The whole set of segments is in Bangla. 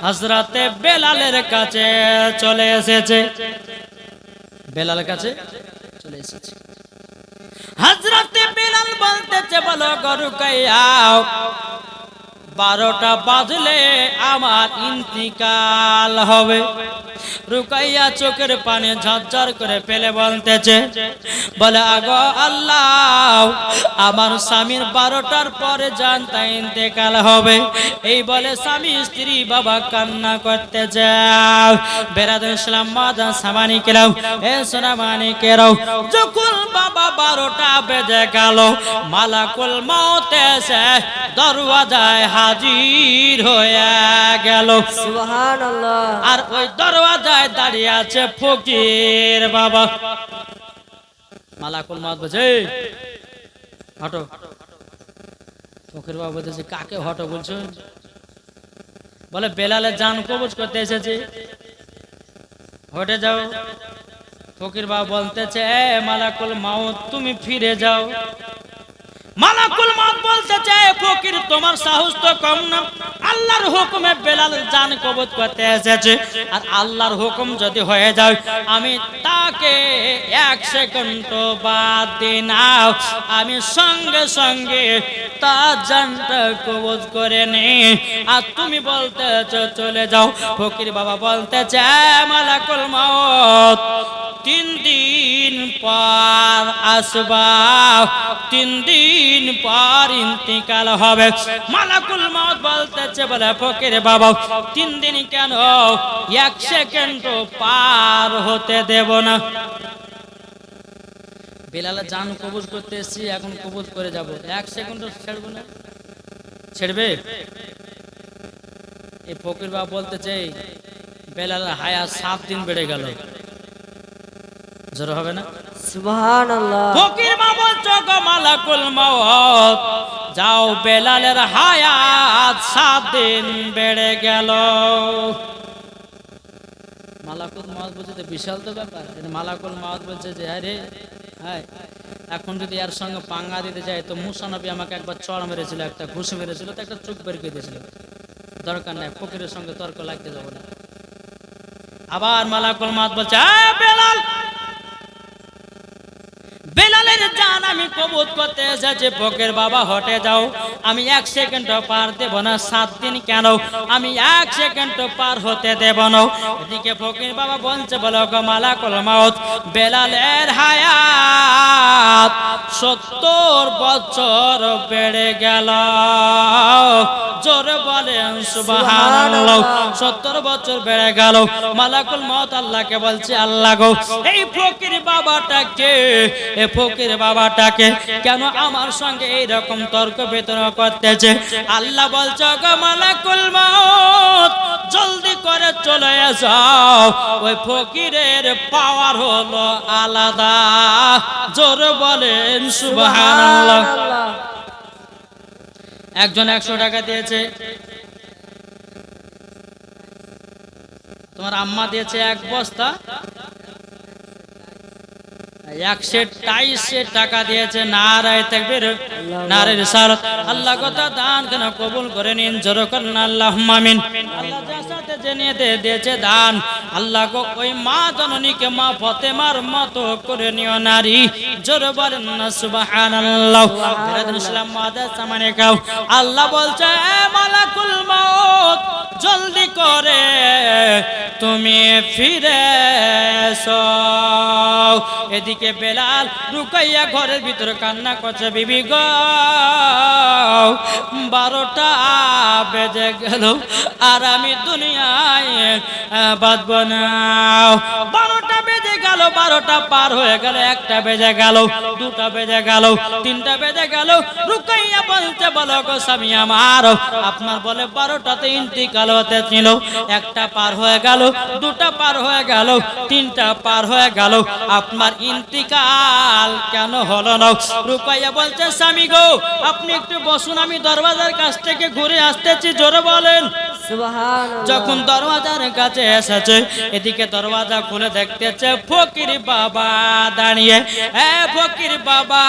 হযরতে বেলালের কাছে চলে এসেছে। বেলালের কাছে চলে এসেছে। হযরতে বেলাল বলতেছে, বলো গো রুকাইয়া, 12টা বাজলে আমার ইন্তিকাল হবে। রুকাইয়া চোখের পানি ঝরঝর করে ফেলে বলতেছে, বলে আগো আল্লাহ, আমার স্বামীর 12টার পরে জান তাই ইন্তেকাল হবে। এই বলে স্বামী স্ত্রী বাবা কান্না করতে যাও। বেরাদুল ইসলাম মাদান সামানি কেরাও, এ সোনা মানি কেরাও, যখন বাবা 12টা বেজে গেল, মালাকুল মউত এসে দরওয়াজায় হাজির হয়ে গেল। সুবহানাল্লাহ। আর ওই দরওয়াজায় দাঁড়িয়ে আছে ফকির বাবা। মালাকুল মউত বলছে, হটো। ফকির বাবা বলতেছে, কাকে হটো বলছো? বলে বেলালের জান কবজ করতে এসেছে, হটে যাও। ফকির বাবা বলতেছে, এ মালাকুল মউত, তুমি ফিরে যাও। মালাকুল মউত বলতেছে, ফকির তোমার সাহস তো কম না, আল্লাহর হুকুমে বেলাল জান কবজ করতে এসেছে, আর আল্লাহর হুকুম যদি হয়ে যায় আমি তাকে 1 সেকেন্ড বাদ দিই না, আমি সঙ্গে সঙ্গে তার জানটা কবজ করে নি। আর তুমি বলতেছ চলে যাও। ফকির বাবা বলতেছে, মালাকুল মউত, 3 দিন পর আসবা, 3 দিন পর ইন্তিকাল হবে। মালাকুল মউত বলতেছে, বলে ফকির বাবা 3 দিন কেন, 1 সেকেন্ড পার হতে দেব না। বেলালের জান কবজ করতে এসেছি, এখন কবজ করে যাব, 1 সেকেন্ড ছাড়বো না। ছেড়বে? এই ফকির বাবা বলতেছে, বেলালের হায়াত 7 দিন বেড়ে গেল। জোর হবে না? সুবহানাল্লাহ। ফকির বাবা বলছো, গো মালাকুল মউত, যাও, বেলালের হায়াত 7 দিন বেড়ে গেল। মালাকুল মউত বলছে, তো বিশাল তো ব্যাপার। মালাকুল মউত বলছে যে, আরে হ্যাঁ, এখন যদি এর সঙ্গে পাঙ্গা দিতে যায় তো মুসা নবী আমাকে একবার চড় মেরেছিল, একটা ঘুষি মেরেছিল, তো একটা চোখ বের করে দিয়েছিল, দরকার নাই, ফকিরের সঙ্গে তর্ক লাগতে যাবো না। আবার মালাকুল মউত বলছে, বেলাল, বেলালের জান আমি কবজ করতে এসেছি। ফকির বাবা হটে যাও, আমি 1 সেকেন্ড পার দেব না। 7 দিন কেন, আমি 1 সেকেন্ড পার হতে দেব না। এদিকে ফকির বাবা বলছে, বলো গো মালাকুল মউত, বেলালের হায়াত 70 বছর বেড়ে গেল। জোরে বলেন সুবহানাল্লাহ। 70 বছর বেড়ে গেল। মালাকুল মউত আল্লাহকে বলছে, আল্লাহ গো, এই ফকির বাবাটাকে, এ ফকির বাবাটাকে কেন আমার সঙ্গে এই রকম তর্ক বিতর্ক করতেছে? আল্লাহ বলছে, গো মালাকুল মউত, জলদি করে চলে যাও, ওই ফকিরের পাওয়ার হলো আলাদা। জোরে বলেন সুবহানাল্লাহ। একজন 100 টাকা দিয়েছে, তোমার আম্মা দিয়েছে 1 বস্তা, 128 টাকা দিয়েছে। নারায়ে তাকবীর, নারায়ে রিসালাত। আল্লাহ কথা দান কেন কবুল করে নিন, জোরে করেন আল্লাহুম্মা আমিন। আল্লাহ যার সাথে জেনে দিয়েছে দান, আল্লাহ গো ওই মা জননীকে মা ফাতেমার মতো করে নিও নারী। জোরে বলেন না সুবহানাল্লাহ। বেরাদুল ইসলাম মাদার সামানে কাও, আল্লাহ বলছে, এ মালাকুল মউত, জলদি করে তুমি ফিরে এসো। এদিকে বেলাল রুকাইয়া ঘরের ভিতরে কান্না করছে, বিবি গো, 12টা বেজে গেল, আর আমি দুনিয়ায় বাঁচব না। 12টা বেজে গেল, 12টা পার হয়ে গেল, 1টা বেজে গেল, 2টা বেজে গেল, 3টা বেজে গেল। রুকাইয়া বলতে, বলো গো স্বামী আমার, আপনার বলে 12টাতে ইন্তিকাল হতে ছিল, 1টা পার হয়ে গেল, 2টা পার হয়ে গেল, 3টা পার হয়ে গেল, আপনার ইন্তিকাল কেন হলো না? রুকাইয়া বলছে, স্বামী গো, আপনি একটু বসুন, আমি দরওয়াজার কাছ থেকে ঘুরে আসতেছি। জোরে বলেন সুবহানাল্লাহ। যখন দরওয়াজার কাছে এসেছে, এদিকে দরওয়াজা খুলে দেখতেছে ফকির বাবা দাঁড়িয়ে। ফকির বাবা,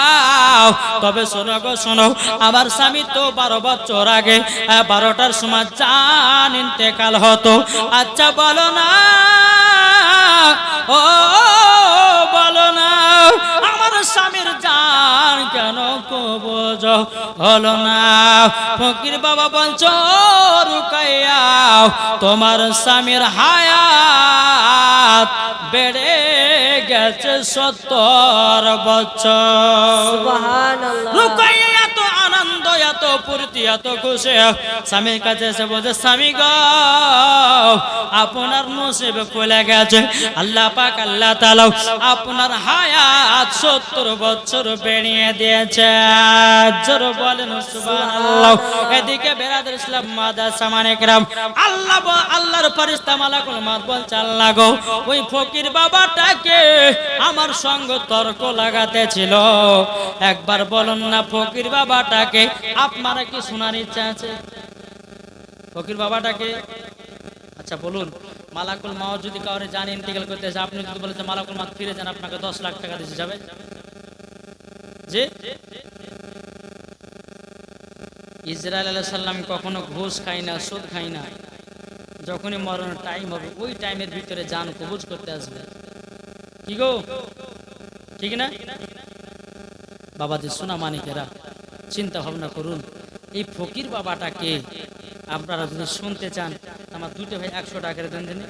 তবে শোনো গো শোনো, আমার স্বামী তো 12 বছর আগে 12টার সময় জান ইন্তেকাল হতো। আচ্ছা বলো না, ও বলো না, আমার স্বামীর জান কেন কবজ হলো না? ফকির বাবা বলছো রুকাইয়া, তোমার স্বামীর হায়াত বেড়ে গেছে 70 বছর। সুবহানাল্লাহ। রুকাইয়া এত আনন্দ, এত ফুর্তি, এত খুশি, স্বামীর কাছে এসে বলছে, স্বামী গো, আপনার নসিব খুলে গেছে। আল্লাহ পাক আল্লাহ তাআলা আপনার হায়াত 70 বছর বেড়িয়ে দিয়েছে। জোরে বলেন সুবহানাল্লাহ। এদিকে বেরাদর ইসলাম মাদার সামানে کرام, আল্লাহর ফেরেশতা মালাকুল মউত বলছে, আল্লাহ গো, ওই ফকির বাবাটাকে আমার সঙ্গে তর্ক লাগাতে ছিল, একবার বলুন না ফকির বাবাটাকে আপনারা কি শোনার ইচ্ছা আছে? ফকির বাবাটাকে আচ্ছা বলুন, মালাকুল মউত যদি কাউরে জান ইন্তেকাল করতে আসে, আপনি যদি বলেন মালাকুল মউত ফিরে যান, আপনাকে 10 লাখ টাকা দিতে যাবে? জি, ইসরাইল আলাইহিস সালাম কখনো ঘুষ খায় না, সুদ খায় না। যখনই মরণের টাইম হবে, ওই টাইমের ভিতরে জান কবজ করতে আসবে। কি গো, ঠিক না? বাবাদের সোনা মানিকেরা, চিন্তা ভাবনা করুন, এই ফকির বাবাটাকে আপনারা যদি শুনতে চান, আমার দুটো ভাই 100 টাকা করে দেন, দিনে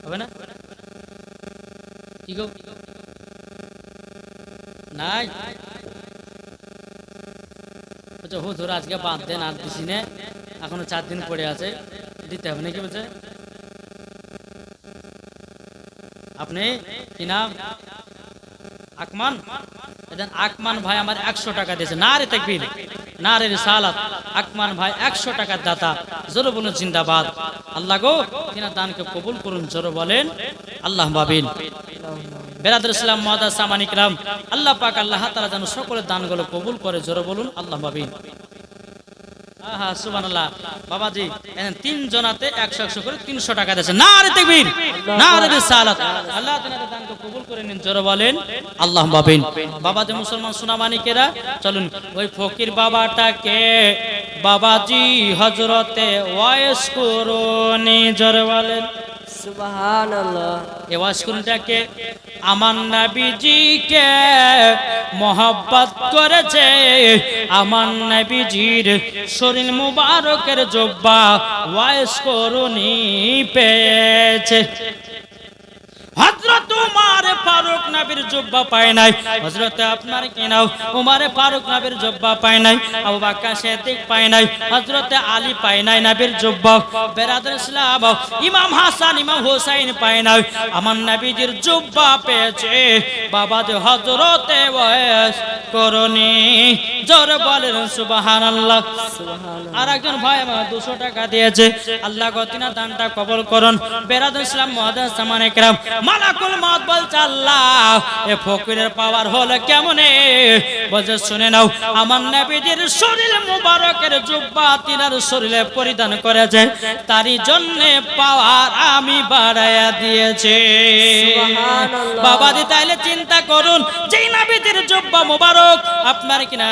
হবে না? কি গো, নাই? হুজুর আজকে বাদ দেন, আর দিছি না, এখনো 4 দিন পড়ে আছে, দিতে হবে নাকি? বলছে আপনি কি নাম? আকমান। আকমান ভাই আমার 100 টাকা দিয়েছে। নারে তাকবীর, নারে রিসালাত। আকমান ভাই 100 টাকার দাতা। জোরে বলুন জিন্দাবাদ। আল্লাহ গো, তিনার দানকে কবুল করুন। জোরে বলেন আল্লাহুম্মা আমিন। বেরাদর ইসলাম মুআদ্দাস সামানি کرام, আল্লাহ পাক আল্লাহ তাআলা যেন সকলের দানগুলো কবুল করে। জোরে বলুন আল্লাহুম্মা আমিন। আহা সুবহানাল্লাহ। বাবাজি এখানে 3 জনাতে 100 করে 300 টাকা দিয়েছে। নারে তাকবীর, নারে রিসালাত। আল্লাহ তিনাদের দানকে কবুল করে নিন। জোরে বলেন আল্লাহুম্মা আমিন। বাবাজি মুসলমান সোনা মানিকেরা, চলুন ওই ফকির বাবাটাকে বাবাজি হযরতে ওয়াইস করুনি। জোরে বলেন সুবহানাল্লাহ। এ ওয়াইস করুনটাকে আমার নবীজিকে মোহাব্বত করেছে, আমার নবীজির শরীর মুবারকের জুব্বা ওয়াইস করুনি পেয়েছে। হযরত উমর ফারুক নবীর জুব্বা পায় নাই, হযরত আপনার কি নাও উমর ফারুক নবীর জুব্বা পায় নাই, আবু বকর সিদ্দিক পায় নাই, হযরত আলী পায় নাই নবীর জুব্বা। বেরাদর ইসলাম ইমাম হাসান ইমাম হুসাইন পায় নাই, আমার নবীজির জুব্বা পেয়েছে বাবাজি হযরত ওয়াইস করুনি। জোরে বলেন সুবহানাল্লাহ। আর একজন ভাই আমার 200 টাকা দিয়েছে। আল্লাহ গো তিনার দানটা কবুল করুন। বেরাদর ইসলাম মুআদ্দাস সামানে کرام, মালাকুল মউত বলছে, আল্লাহ এ ফকিরের পাওয়ার হলো কেমনে? বলছে শুনে নাও, আমার নবীজির শরীর মুবারকের জুব্বা তিনার শরীরে পরিধান করেছে, তারই জন্য পাওয়ার আমি বাড়ায়া দিয়েছি। সুবহানাল্লাহ। বাবাজি তাইলে চিন্তা করুন, যেই নবীজির জুব্বা মুবারক আপনার কিনা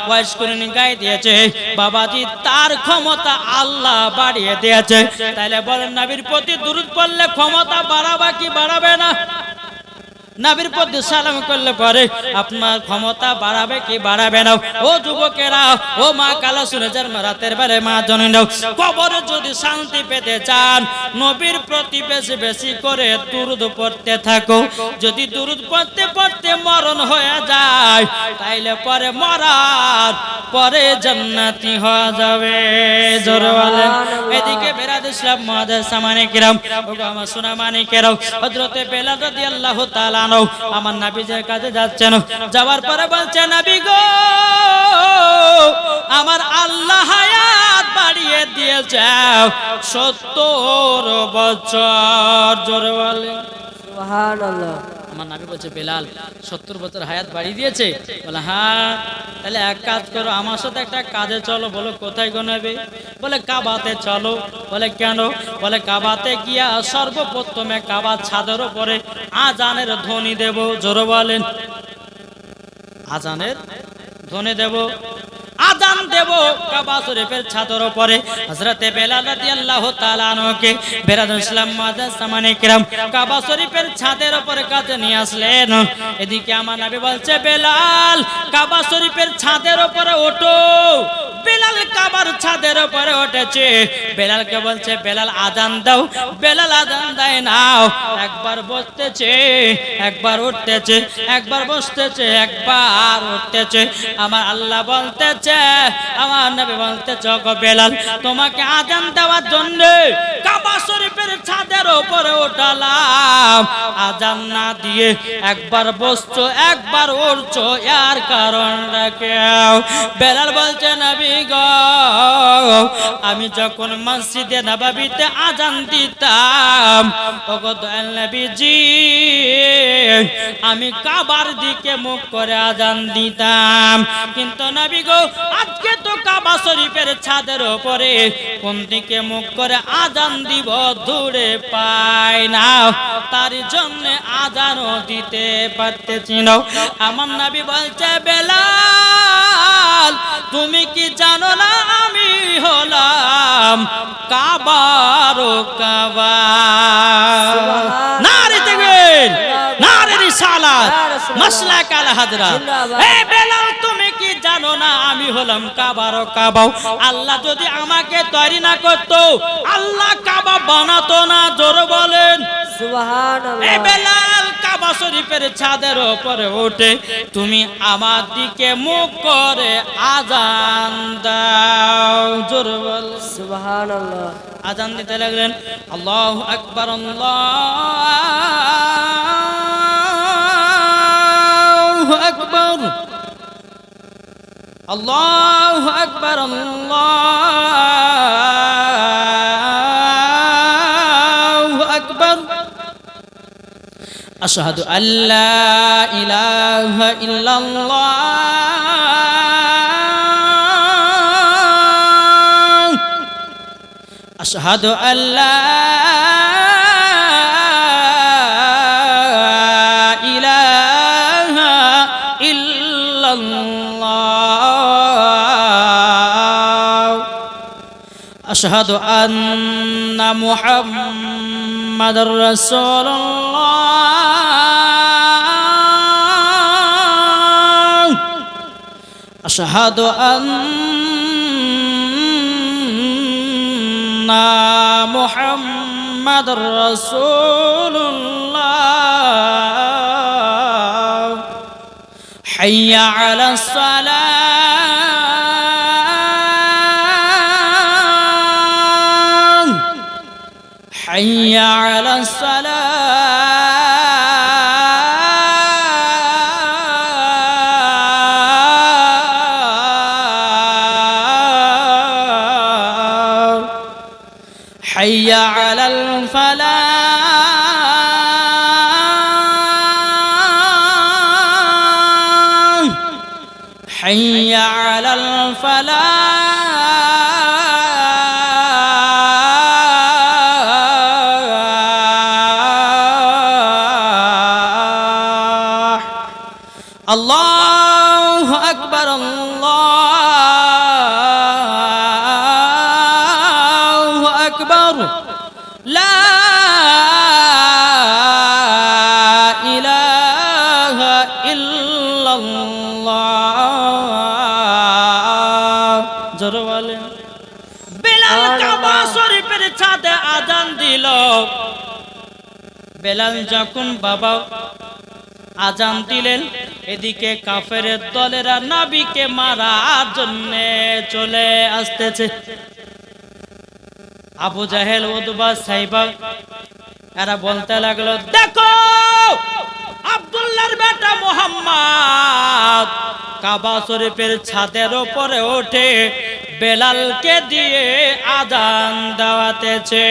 ওয়াইস করুনি গায়ে দিয়েছে, বাবাজি তার ক্ষমতা আল্লাহ বাড়িয়ে দিয়েছে। তাইলে বলেন নবীর প্রতি দুরূদ পড়লে ক্ষমতা বাড়াবে কি বাড়াবে না? নবীর প্রতি সালাম করলে পরে আপনার ক্ষমতা বাড়াবে কি বাড়াবে না? ও যুবকেরা, ও মা কালা শুনে যার রাতের বেলা মা জননী, কবরে যদি শান্তি পেতে চান, নবীর প্রতি বেশি বেশি করে দুরূদ পড়তে থাকো। যদি দুরূদ পড়তে পড়তে মরণ হয়ে যায়, তাইলে পরে মরার পরে জান্নাতি হয়ে যাবে। জোরে বলেন। এদিকে বেরাদ ইসলাম মুআদ্দাস সামানে کرام, ওগো আমার সোনা মানিকেরা, হযরতে বেলাল রাদিয়াল্লাহু তাআলা আমার নবীজির কাছে যাচ্ছেন, যাওয়ার পরে বলছে, নবী গো, আমার আল্লাহ হায়াত বাড়িয়ে দিয়েছে 70 বছর। জোরে বলেন সুবহানাল্লাহ। আমার নবী বলছে বেলাল 70 বছর হায়াত বাড়িয়ে দিয়েছে? বলে হ্যাঁ। তাহলে এক কাজ করো, আমার সাথে একটা কাজে চলো। বলো কোথায় গো নবী? বলে কাবাতে চলো। বলে কেন? বলে কাবাতে গিয়া সর্বপ্রথমে কাবার ছাদের উপরে আজানের ধ্বনি দেব। জোরে বলেন, আজানের ধ্বনি দেব, আজান দেব কাবা শরীফের ছাদের উপরে। হযরতে বেলাল রাদিয়াল্লাহু তাআলা আনহুকে বেরাদুল ইসলাম মুআজ্জাজ সামানে কিরাম কাবা শরীফের ছাদের উপরে কাছে নিয়ে আসলেন। এদিকে আমার নবী বলছে বেলাল কাবা শরীফের ছাদের উপরে ওঠো। বেলাল কাবার ছাদের উপরে উঠেছে। বেলালকে বলছে বেলাল আজান দাও। বেলাল আজান দেয় নাও। একবার বসতেছে, একবার উঠতেছে, একবার বসতেছে, একবার উঠতেছে। আমার আল্লাহ বলতেছে, আমার নবী বলতেছে গো বেলাল তোমাকে আজান দেওয়ার জন্য কাবা শরীফের ছাদের উপরে উঠালাম। আজান না দিয়ে একবার বসছো, একবার উঠছো, এর কারণ রাখো। বেলাল বলছে নবী গো আমি যখন মসজিদে নববীতে আজান দিতাম ওগো দয়াল নবীজি আমি কাবার দিকে মুখ করে আজান দিতাম। কিন্তু নবী গো আজকে তো কাবা শরীফের ছাদের উপরে কোন দিকে মুখ করে আজান দিব দূরে পাই না, তার জন্য আজানও দিতে পারতেছি না। আমার নবী বলছে বেলাল তুমি কি জানো না আমি হলাম কাবার কাবা। নারে তাকবীর, নারে রিসালাত, মাসলাক আল হাজরাত। এ বেলাল তুমি কি জানো না আমি হলাম কাবার কাবা। আল্লাহ যদি আমাকে তৈরি না করতো আল্লাহ কাবা বানাতো না। জোরে বলেন সুবহানাল্লাহ। এ বেলাল কাবা শরীফের ছাদের উপরে উঠে তুমি আমার দিকে মুখ করে আজান দাও। জোরে বলেন সুবহানাল্লাহ। আজান দিতে লাগলেন। আল্লাহু আকবার, আল্লাহু আকবার, আল্লাহু আকবার, আল্লাহু আকবার। আশহাদু আল্লা ইলাহা ইল্লাল্লাহ, আশহাদু আল্লা ইলাহা ইল্লাল্লাহ, আশহাদু আন্না মুহাম্মাদার রাসূলুল্লাহ, আশহাদু আন্না মুহাম্মাদার রাসূলুল্লাহ, হাইয়া আলাস সালাহ, হাইয়া আলাস সালাহ, হাইয়া আলাল ফালাহ, হাইয়া আলাল ফালাহ। আল্লাহু আকবার, আল্লাহু আকবার, লা ইলাহা ইল্লাল্লাহ। জোরে বলেন বেলাল কাবা শরীফের ছাদে আজান দিল। বেলাল যখন বাবা আজান দিলেন এদিকে কাফেরের দলেরা নবীকে মারার জন্য চলে আসতেছে। আবু জাহেল, উতবা, সাইবা এরা বলতে লাগলো দেখো আব্দুল্লাহর বেটা মুহাম্মদ কাবা শরীফের ছাদের উপরে ওঠে বেলালকে দিয়ে আজান দেওয়াতেছে।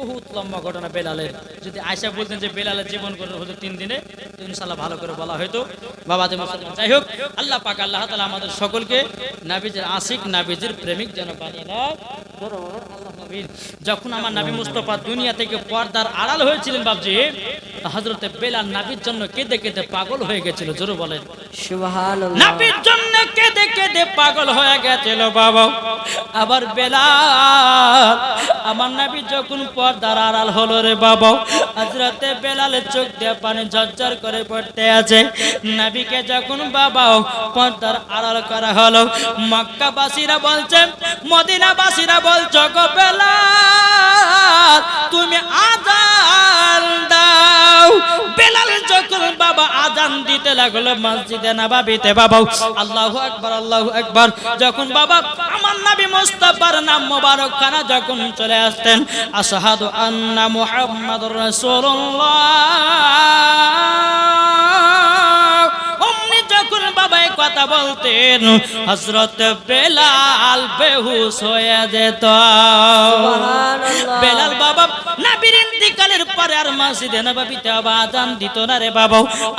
বহুত লম্বা ঘটনা বেলালের। যদি আয়সা বলতেন যে বেলালের জীবন করে হতো 3 দিনে, তো ইনশাআল্লাহ ভালো করে বলা হয়তো। বাবাতে মুসলমান, যাই হোক, আল্লাহ পাক আল্লাহ তাআলা আমাদের সকলকে নাবিজির আশিক, নাবিজির প্রেমিক যেন বানিয়ে নেয়। যখন আমার নবী মুস্তাফা দুনিয়া থেকে পর্দার আড়াল হয়েছিলেন বাবজি, হযরতে বেলাল নবীর জন্য কেঁদে কেঁদে পাগল হয়ে গেছিল। জোরে বলেন সুবহানাল্লাহ। নবীর জন্য কেঁদে কেঁদে পাগল হয়ে গেছিল বাবা। আবার বেলাল, আমার নবী যখন পর্দার আড়াল হলো রে বাবা, হযরতে বেলালের চোখ দিয়ে পানি ঝরঝর করে পড়তে আছে। নবীকে যখন বাবা পর্দার আড়াল করা হলো, মক্কাবাসীরা বলছেন, মদিনাবাসীরা বলছো গো বেলাল তুমি আযান দাও। বেলাল যখন বাবা আযান দিতে লাগলো মসজিদে নববীতে বাবা, আল্লাহু আকবার, আল্লাহু আকবার, যখন বাবা আমার নবী মুস্তাফার নাম মোবারক খানা যখন চলে আসতেন, আশহাদু আন্না মুহাম্মাদুর রাসূলুল্লাহ, যখন বাবা এই কথা বলতেন, হযরত বেলাল বেহুশ হয়ে যেত। বেলাল বাবা নবীর ইন্তিকালের পরে আর মসজিদে নববীতে আযান দিত না রে বাবা,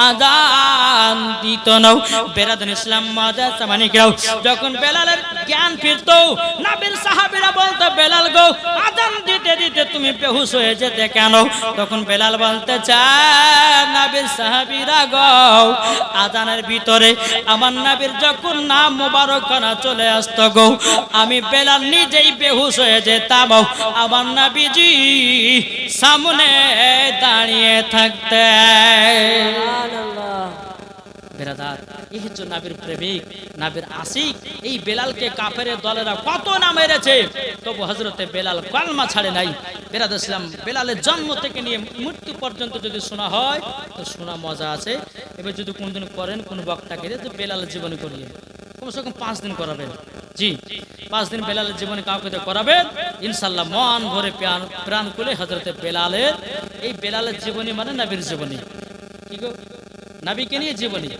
আযান দিত না। বেরাদুন ইসলাম মাযা সামানিকরাও, যখন বেলালের জ্ঞান ফিরতো, নবীর সাহাবীরা বলতো, বেলাল গো আযান দিতে দিতে তুমি বেহুশ হয়ে যেতে কেন? তখন বেলাল বলতে চায়, নবীর সাহাবীরা গো আযানের ভিতরে আমার নবীর যখন নাম মোবারক খানা চলে আসতো গো, আমি বেলাল নিজেই বেহুশ হয়ে যেতাম, আমার নবীজি সামনে দাঁড়িয়ে থাকতেন। সুবহানাল্লাহ। বেরাদার, এই হচ্ছে নবীর প্রেমিক, নবীর আশিক। এই বেলালকে কাফেরের দলেরা কত না মেরেছে, তবু হযরতে বেলাল কালমা ছাড়ে নাই। বেরাদ ইসলাম, বেলালের জন্ম থেকে নিয়ে মৃত্যু পর্যন্ত যদি শোনা হয় তো শোনা মজা আছে। এবার যদি কোনদিন করেন কোন বক্তাকে, তো বেলালের জীবনী করিয়ে কমসে কম 5 দিন করাবেন। জি, 5 দিন বেলালের জীবনী কাউকে করাবেন, ইনশাআল্লাহ মন ভরে প্রাণ খুলে হযরতে বেলালের, এই বেলালের জীবনী মানে নবীর জীবনী। কি গো, নবীকে নিয়ে জীবনী।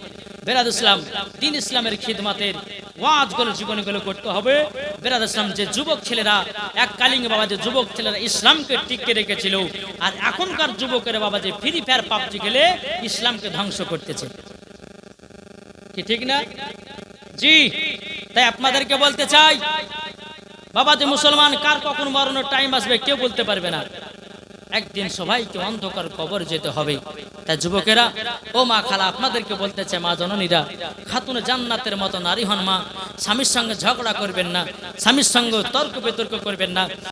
বেরাদ ইসলাম, দ্বীন ইসলামের খিদমতের ওয়াজগুলো জীবনীগুলো করতে হবে। বেরাদ ইসলাম, যে যুবক ছেলেরা এককালীন বাবা, যে যুবক ছেলেরা ইসলামকে টিকে রেখেছিল, আর এখনকার যুবকের বাবা যে ফ্রি ফায়ার পাবজি খেলে ইসলামকে ধ্বংস করতেছে, কি ঠিক না? জি, তাই আপনাদেরকে বলতে চাই, বাবা যে মুসলমান, কার কখন মরণের টাইম আসবে কেউ বলতে পারবে না। একদিন সবাইকে অন্ধকার কবর যেতে হবে। তাই যুবকেরা, ও মা খালা, আপনাদেরকে বলতে চাই, মা জননীরা, খাতুনে জান্নাতের মতো নারী হন মা। স্বামীর সঙ্গে ঝগড়া করবেন না, স্বামীর সঙ্গে তর্ক বিতর্ক করবেন না।